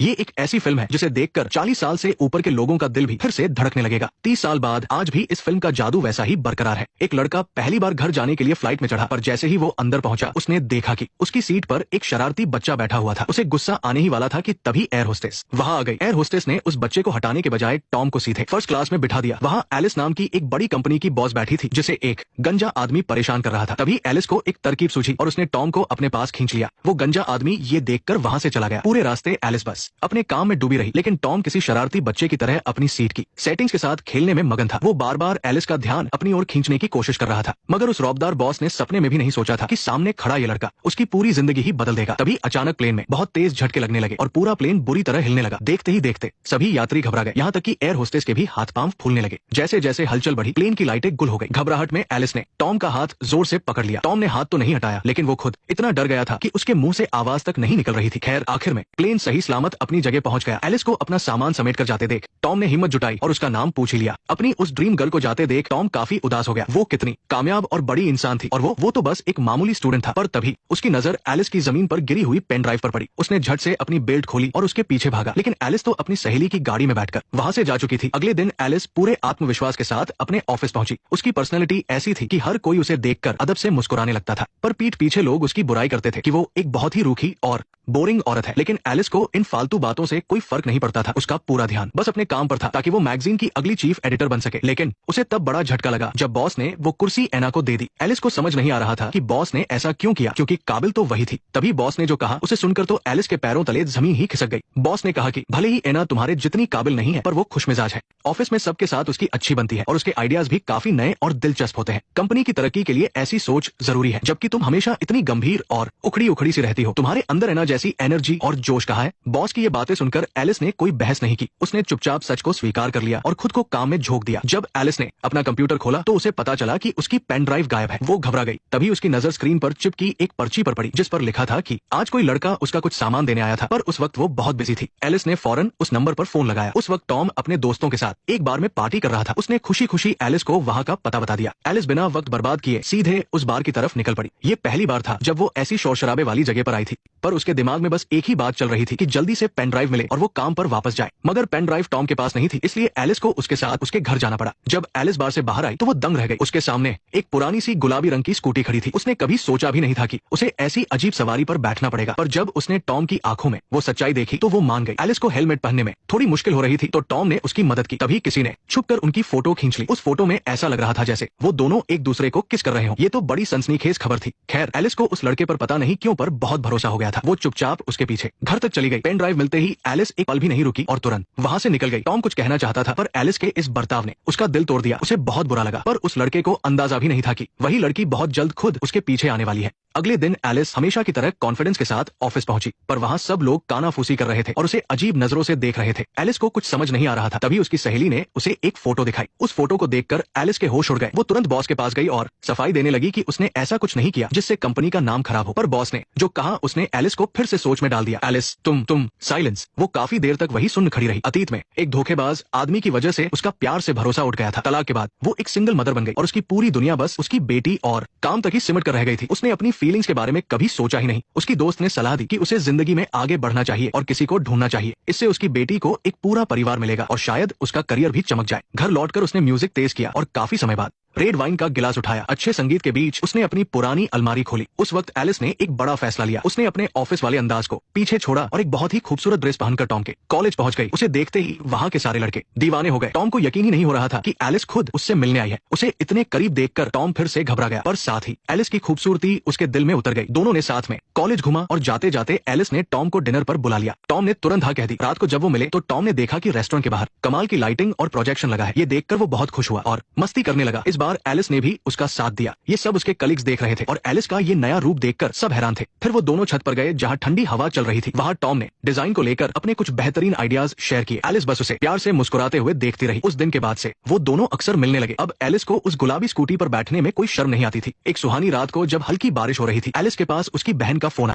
ये एक ऐसी फिल्म है जिसे देखकर 40 साल से ऊपर के लोगों का दिल भी फिर से धड़कने लगेगा। 30 साल बाद आज भी इस फिल्म का जादू वैसा ही बरकरार है। एक लड़का पहली बार घर जाने के लिए फ्लाइट में चढ़ा, पर जैसे ही वो अंदर पहुंचा उसने देखा कि उसकी सीट पर एक शरारती बच्चा बैठा हुआ था। उसे गुस्सा आने ही वाला था कि तभी एयर होस्टेस वहां आ गई। एयर होस्टेस ने उस बच्चे को हटाने के बजाय टॉम को सीधे फर्स्ट क्लास में बिठा दिया। वहां एलिस नाम की एक बड़ी कंपनी की बॉस बैठी थी जिसे एक गंजा आदमी परेशान कर रहा था। तभी एलिस को एक तरकीब सूझी और उसने टॉम को अपने पास खींच लिया। वो गंजा आदमी ये देखकर वहां से चला गया। पूरे रास्ते एलिस बस अपने काम में डूबी रही, लेकिन टॉम किसी शरारती बच्चे की तरह अपनी सीट की सेटिंग्स के साथ खेलने में मगन था। वो बार बार एलिस का ध्यान अपनी ओर खींचने की कोशिश कर रहा था, मगर उस रौबदार बॉस ने सपने में भी नहीं सोचा था कि सामने खड़ा ये लड़का उसकी पूरी जिंदगी ही बदल देगा। तभी अचानक प्लेन में बहुत तेज झटके लगने लगे और पूरा प्लेन बुरी तरह हिलने लगा। देखते ही देखते सभी यात्री घबरा गए, यहाँ तक कि एयर होस्टेस के भी हाथ पांव फूलने लगे। जैसे जैसे हलचल बढ़ी, प्लेन की लाइटें गुल हो गई। घबराहट में एलिस ने टॉम का हाथ जोर से पकड़ लिया। टॉम ने हाथ तो नहीं हटाया, लेकिन वो खुद इतना डर गया था कि उसके मुंह से आवाज तक नहीं निकल रही थी। खैर आखिर में प्लेन सही सलामत अपनी जगह पहुंच गया। एलिस को अपना सामान समेट कर जाते देख टॉम ने हिम्मत जुटाई और उसका नाम पूछ ही लिया। अपनी उस ड्रीम गर्ल को जाते देख टॉम काफी उदास हो गया। वो कितनी कामयाब और बड़ी इंसान थी और वो तो बस एक मामूली स्टूडेंट था। पर तभी उसकी नजर एलिस की जमीन पर गिरी हुई पेन ड्राइव पर पड़ी। उसने झट से अपनी बेल्ट खोली और उसके पीछे भागा, लेकिन एलिस तो अपनी सहेली की गाड़ी में बैठकर वहां से जा चुकी थी। अगले दिन एलिस पूरे आत्मविश्वास के साथ अपने ऑफिस पहुंची। उसकी पर्सनैलिटी ऐसी थी कि हर कोई उसे देखकर अदब से मुस्कुराने लगता था, पर पीठ पीछे लोग उसकी बुराई करते थे कि वो एक बहुत ही रूखी और बोरिंग औरत है। लेकिन एलिस को इन फालतू बातों से कोई फर्क नहीं पड़ता था। उसका पूरा ध्यान बस अपने काम पर था ताकि वो मैगजीन की अगली चीफ एडिटर बन सके। लेकिन उसे तब बड़ा झटका लगा जब बॉस ने वो कुर्सी एना को दे दी। एलिस को समझ नहीं आ रहा था कि बॉस ने ऐसा क्यों किया, क्योंकि काबिल तो वही थी। तभी बॉस ने जो कहा उसे सुनकर तो एलिस के पैरों तले जमीन ही खिसक गई। बॉस ने कहा कि भले ही एना तुम्हारे जितनी काबिल नहीं है, पर वो खुशमिजाज है। ऑफिस में सबके साथ उसकी अच्छी बनती है और उसके आइडियाज भी काफी नए और दिलचस्प होते हैं। कंपनी की तरक्की के लिए ऐसी सोच जरूरी है, जबकि तुम हमेशा इतनी गंभीर और उखड़ी उखड़ी सी रहती हो। तुम्हारे अंदर एना जैसी एनर्जी और जोश कहाँ है? बॉस की ये बातें सुनकर एलिस ने कोई बहस नहीं की। उसने चुपचाप सच को स्वीकार कर लिया और खुद को काम में झोंक दिया। जब एलिस ने अपना कंप्यूटर खोला तो उसे पता चला कि उसकी पेन ड्राइव गायब है। वो घबरा गई। तभी उसकी नजर स्क्रीन पर चिपकी एक पर्ची पर पड़ी जिस पर लिखा था कि आज कोई लड़का उसका कुछ सामान देने आया था, पर उस वक्त वो बहुत बिजी थी। एलिस ने फौरन उस नंबर पर फोन लगाया। उस वक्त टॉम अपने दोस्तों के साथ एक बार में पार्टी कर रहा था। उसने खुशी खुशी एलिस को वहां का पता बता दिया। एलिस बिना वक्त बर्बाद किए सीधे उस बार की तरफ निकल पड़ी। ये पहली बार था जब वो ऐसी शोर शराबे वाली जगह पर आई थी, पर उसके दिमाग में बस एक ही बात चल रही थी कि जल्दी से पेन ड्राइव मिले और वो काम पर वापस जाए। मगर पेन ड्राइव टॉम के पास नहीं थी, इसलिए एलिस को उसके साथ उसके घर जाना पड़ा। जब एलिस बार से बाहर आई तो वो दंग रह गई। उसके सामने एक पुरानी सी गुलाबी रंग की स्कूटी खड़ी थी। उसने कभी सोचा भी नहीं था कि उसे ऐसी अजीब सवारी पर बैठना पड़ेगा, पर जब उसने टॉम की आंखों में वो सच्चाई देखी तो वो मान गई। एलिस को हेलमेट पहनने में थोड़ी मुश्किल हो रही थी, तो टॉम ने उसकी मदद की। तभी किसी ने छुपकर उनकी फोटो खींच ली। उस फोटो में ऐसा लग रहा था जैसे वो दोनों एक दूसरे को किस कर रहे हो। ये तो बड़ी सनसनीखेज खबर थी। खैर एलिस को उस लड़के पर पता नहीं क्यों पर बहुत भरोसा हो गया था। वो चुपचाप उसके पीछे घर तक चली गई। पेन ड्राइव मिलते ही एलिस एक पल भी नहीं रुकी और तुरंत वहां से निकल गई। टॉम कुछ कहना चाहता था, पर एलिस के इस बर्ताव ने उसका दिल तोड़ दिया। उसे बहुत बुरा लगा, पर उस लड़के को अंदाजा भी नहीं था कि वही लड़की बहुत जल्द खुद उसके पीछे आने वाली है। अगले दिन एलिस हमेशा की तरह कॉन्फिडेंस के साथ ऑफिस पहुंची, पर वहां सब लोग कानाफूसी कर रहे थे और उसे अजीब नजरों से देख रहे थे। एलिस को कुछ समझ नहीं आ रहा था। तभी उसकी सहेली ने उसे एक फोटो दिखाई। उस फोटो को देखकर एलिस के होश उड़ गए। वो तुरंत बॉस के पास गई और सफाई देने लगी कि उसने ऐसा कुछ नहीं किया जिससे कंपनी का नाम खराब हो। पर बॉस ने जो कहा उसने एलिस को फिर से सोच में डाल दिया। एलिस तुम साइलेंस। वो काफी देर तक वही सुन खड़ी रही। अतीत में एक धोखेबाज आदमी की वजह से उसका प्यार से भरोसा उठ गया था। तलाक के बाद वो एक सिंगल मदर बन गई और उसकी पूरी दुनिया बस उसकी बेटी और काम तक ही सिमट कर रह गई थी। उसने अपनी फीलिंग्स के बारे में कभी सोचा ही नहीं। उसकी दोस्त ने सलाह दी कि उसे जिंदगी में आगे बढ़ना चाहिए और किसी को ढूंढना चाहिए। इससे उसकी बेटी को एक पूरा परिवार मिलेगा और शायद उसका करियर भी चमक जाए। घर लौटकर उसने म्यूजिक तेज किया और काफी समय बाद रेड वाइन का गिलास उठाया। अच्छे संगीत के बीच उसने अपनी पुरानी अलमारी खोली। उस वक्त एलिस ने एक बड़ा फैसला लिया। उसने अपने ऑफिस वाले अंदाज को पीछे छोड़ा और एक बहुत ही खूबसूरत ड्रेस पहनकर टॉम के कॉलेज पहुंच गई। उसे देखते ही वहां के सारे लड़के दीवाने हो गए। टॉम को यकीन ही नहीं हो रहा था कि एलिस खुद उससे मिलने आई है। उसे इतने करीब देखकर टॉम फिर से घबरा गया, पर साथ ही एलिस की खूबसूरती उसके दिल में उतर गई। दोनों ने साथ में कॉलेज घुमा और जाते जाते एलिस ने टॉम को डिनर पर बुला लिया। टॉम ने तुरंत हाँ कह दी। रात को जब वो मिले तो टॉम ने देखा कि रेस्टोरेंट के बाहर कमाल की लाइटिंग और प्रोजेक्शन लगा है। ये देखकर वो बहुत खुश हुआ और मस्ती करने लगा। इस बार एलिस ने भी उसका साथ दिया। ये सब उसके कलीग्स देख रहे थे और एलिस का ये नया रूप देखकर सब हैरान थे। फिर वो दोनों छत पर गए जहां ठंडी हवा चल रही थी। वहां टॉम ने डिजाइन को लेकर अपने कुछ बेहतरीन आइडियाज शेयर किए। एलिस बस उसे प्यार से मुस्कुराते हुए देखती रही। उस दिन के बाद से वो दोनों अक्सर मिलने लगे। अब एलिस को उस गुलाबी स्कूटी पर बैठने में कोई शर्म नहीं आती थी। एक सुहानी रात को जब हल्की बारिश हो रही थी, एलिस के पास उसकी बहन का फोन